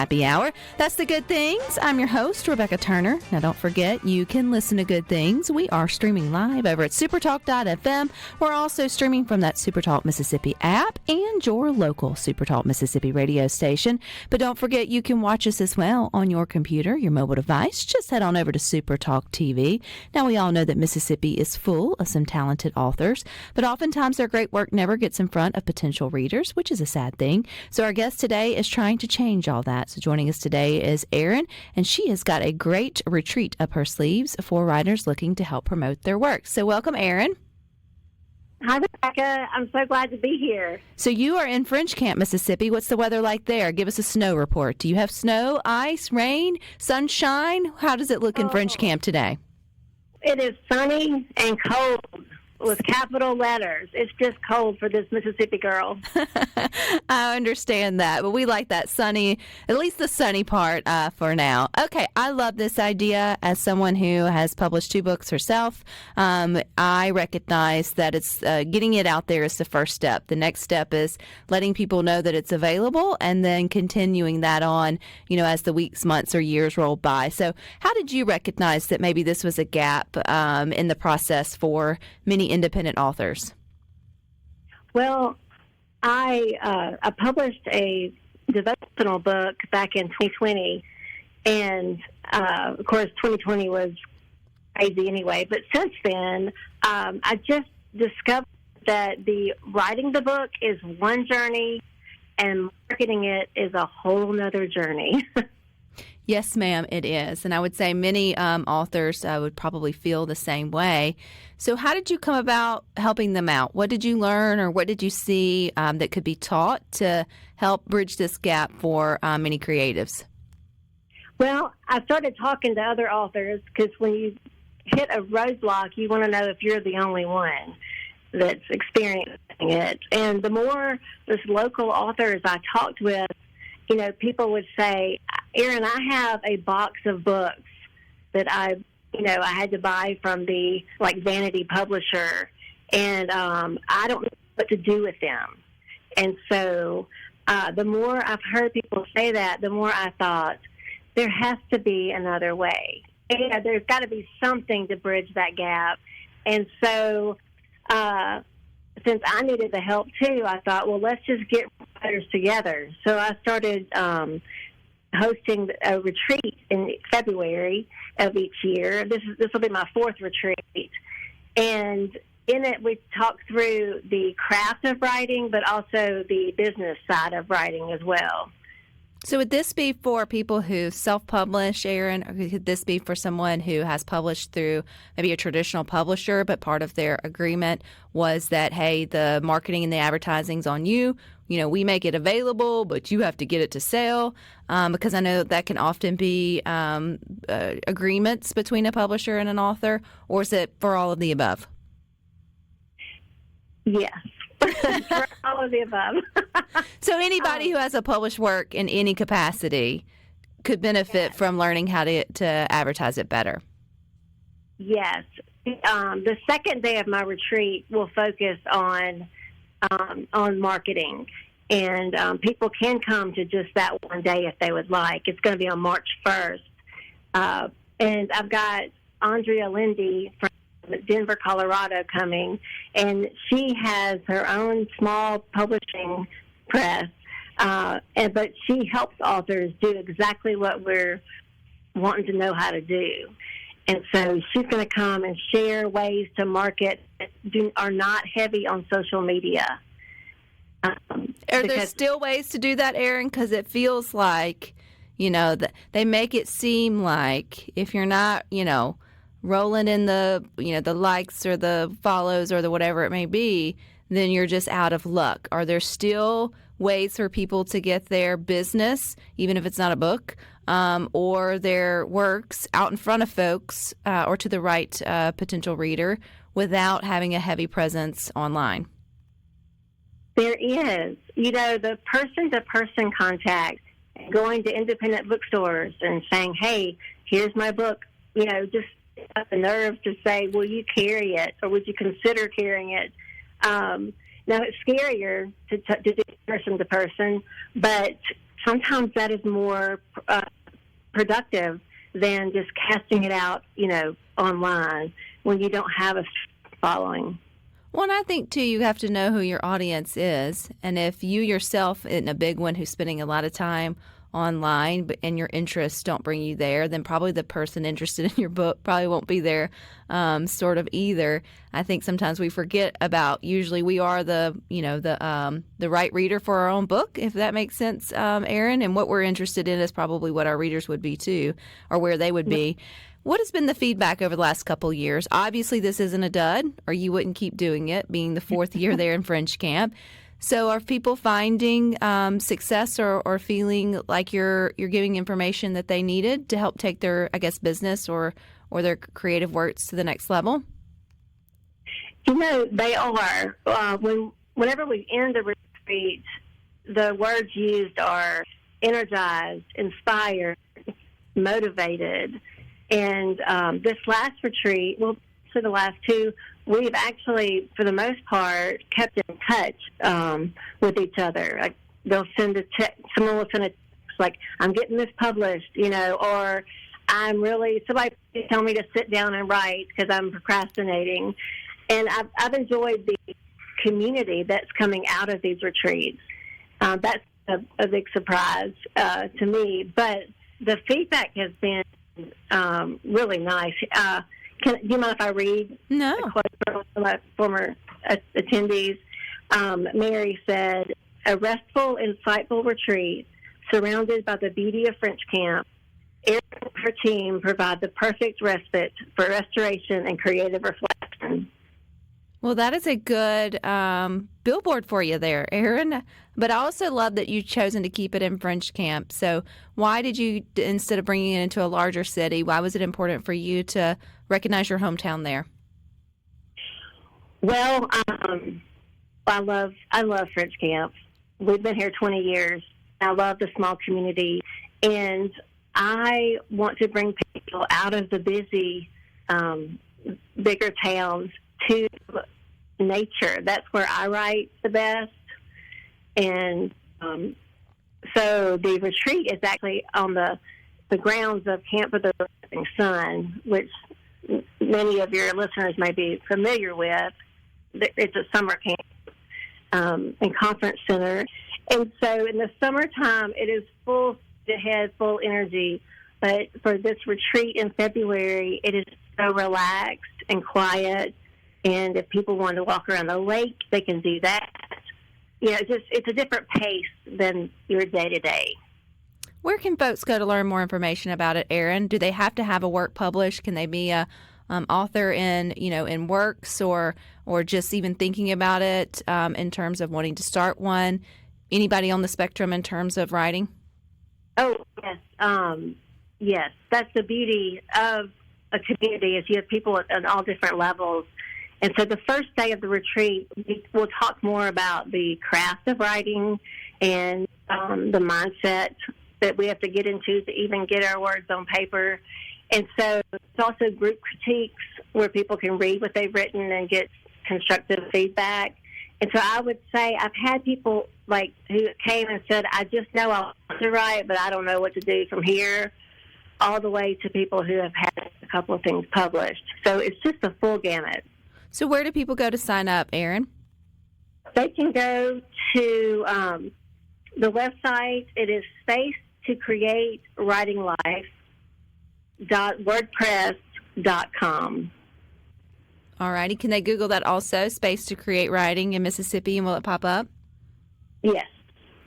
Happy Hour. That's the Good Things. I'm your host, Rebecca Turner. Now, don't forget, you can listen to Good Things. We are streaming live over at SuperTalk.fm. We're also streaming from that SuperTalk Mississippi app and your local SuperTalk Mississippi radio station. But don't forget, you can watch us as well on your computer, your mobile device. Just head on over to SuperTalk TV. Now, we all know that Mississippi is full of some talented authors, but oftentimes their great work never gets in front of potential readers, which is a sad thing. So our guest today is trying to change all that. So joining us today is Erin, and she has got a great retreat up her sleeves for writers looking to help promote their work. So welcome, Erin. Hi, Rebecca. I'm so glad to be here. So you are in French Camp, Mississippi. What's the weather like there? Give us a snow report. Do you have snow, ice, rain, sunshine? How does it look in French Camp today? It is sunny and cold with capital letters. It's just cold for this Mississippi girl. I understand that, but we like that sunny, at least the sunny part for now. Okay, I love this idea. As someone who has published 2 books herself, I recognize that it's getting it out there is the first step. The next step is letting people know that it's available and then continuing that on, as the weeks, months, or years roll by. So how did you recognize that maybe this was a gap in the process for many independent authors? Well, I published a devotional book back in 2020, and of course 2020 was crazy anyway, but since then I just discovered that writing the book is one journey and marketing it is a whole nother journey. Yes, ma'am, it is. And I would say many authors would probably feel the same way. So how did you come about helping them out? What did you learn or what did you see that could be taught to help bridge this gap for many creatives? Well, I started talking to other authors because when you hit a roadblock, you want to know if you're the only one that's experiencing it. And the more those local authors I talked with, people would say, Erin, I have a box of books that I had to buy from the vanity publisher, and I don't know what to do with them. And so the more I've heard people say that, the more I thought there has to be another way. There's got to be something to bridge that gap. And so since I needed the help too, I thought, well, let's just get writers together. So I started hosting a retreat in February of each year. This will be my 4th retreat. And in it, we talk through the craft of writing, but also the business side of writing as well. So would this be for people who self-publish, Erin, or could this be for someone who has published through maybe a traditional publisher, but part of their agreement was that, hey, the marketing and the advertising's on you. We make it available, but you have to get it to sell, because I know that can often be agreements between a publisher and an author, or is it for all of the above? Yes. For all of the above. So anybody who has a published work in any capacity could benefit from learning how to advertise it better. Yes. The second day of my retreat will focus on marketing, and people can come to just that one day if they would like. It's going to be on March 1st. And I've got Andrea Lindy from Denver, Colorado coming, and she has her own small publishing press, but she helps authors do exactly what we're wanting to know how to do. And so she's going to come and share ways to market that are not heavy on social media. Are there still ways to do that, Erin? Because it feels like, they make it seem like if you're not, rolling in the likes or the follows or the whatever it may be, then you're just out of luck. Are there still ways for people to get their business, even if it's not a book, or their works out in front of folks or to the right potential reader without having a heavy presence online? There is. The person-to-person contact, going to independent bookstores and saying, hey, here's my book, just have the nerve to say, will you carry it or would you consider carrying it? Now, it's scarier to do person to person, but sometimes that is more productive than just casting it out, online when you don't have a following. Well, and I think, too, you have to know who your audience is. And if you yourself isn't a big one who's spending a lot of time online and your interests don't bring you there, then probably the person interested in your book probably won't be there sort of either. I think sometimes we forget about, usually we are the right reader for our own book, if that makes sense, Erin. And what we're interested in is probably what our readers would be, too, or where they would be. What has been the feedback over the last couple years? Obviously, this isn't a dud, or you wouldn't keep doing it, being the 4th year there in French camp. So are people finding success or feeling like you're giving information that they needed to help take their, business or their creative works to the next level? They are. Whenever we end a retreat, the words used are energized, inspired, motivated. And this last retreat, for the last two, we've actually, for the most part, kept in touch with each other. Like they'll send a text, someone will send a text like, I'm getting this published, or somebody tell me to sit down and write because I'm procrastinating. And I've enjoyed the community that's coming out of these retreats. That's a big surprise to me. But the feedback has been really nice. Do you mind if I read a quote from my former attendees? Mary said, "A restful, insightful retreat surrounded by the beauty of French camp. Erin and her team provide the perfect respite for restoration and creative reflection." Well, that is a good billboard for you there, Erin. But I also love that you've chosen to keep it in French camp. So why did you, instead of bringing it into a larger city, why was it important for you to recognize your hometown there? Well, I love French camp. We've been here 20 years. I love the small community, and I want to bring people out of the busy, bigger towns to nature. That's where I write the best. And so the retreat is actually on the grounds of Camp of the Rising Sun, which many of your listeners may be familiar with. It's a summer camp and conference center. And so in the summertime, it is full ahead, full energy. But for this retreat in February, it is so relaxed and quiet. And if people want to walk around the lake, they can do that. It's a different pace than your day-to-day. Where can folks go to learn more information about it, Erin? Do they have to have a work published? Can they be a author in works or just even thinking about it in terms of wanting to start one? Anybody on the spectrum in terms of writing? Oh, yes. Yes, that's the beauty of a community is you have people at all different levels. And so the first day of the retreat, we'll talk more about the craft of writing and the mindset that we have to get into to even get our words on paper. And so it's also group critiques where people can read what they've written and get constructive feedback. And so I would say I've had people who came and said, I just know I want to write, but I don't know what to do from here, all the way to people who have had a couple of things published. So it's just a full gamut. So where do people go to sign up, Erin? They can go to the website. It is spacetocreatewritinglife.wordpress.com. All righty. Can they Google that also, Space to Create Writing in Mississippi, and will it pop up? Yes.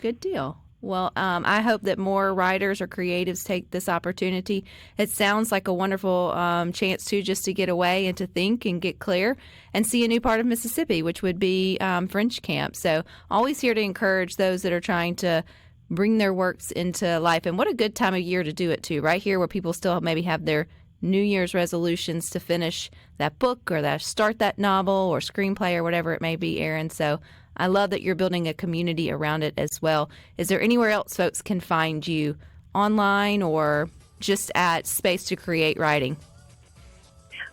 Good deal. Well, I hope that more writers or creatives take this opportunity. It sounds like a wonderful chance, too, just to get away and to think and get clear and see a new part of Mississippi, which would be French camp. So always here to encourage those that are trying to bring their works into life. And what a good time of year to do it, too, right here where people still maybe have their New Year's resolutions to finish that book or that start that novel or screenplay or whatever it may be, Erin. So I love that you're building a community around it as well. Is there anywhere else folks can find you online or just at Space to Create Writing?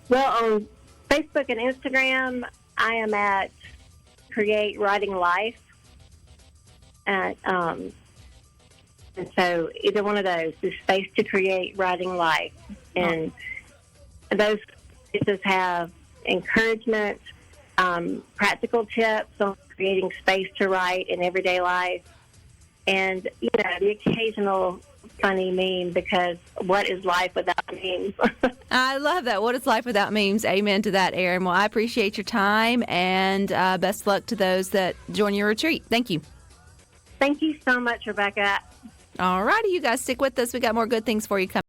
Well, on Facebook and Instagram, I am at Create Writing Life. And And so either one of those, the Space to Create, Writing Life. And those pieces have encouragement, practical tips on creating space to write in everyday life, and, the occasional funny meme, because what is life without memes? I love that. What is life without memes? Amen to that, Erin. Well, I appreciate your time, and best luck to those that join your retreat. Thank you. Thank you so much, Rebecca. All righty, you guys stick with us. We got more good things for you coming.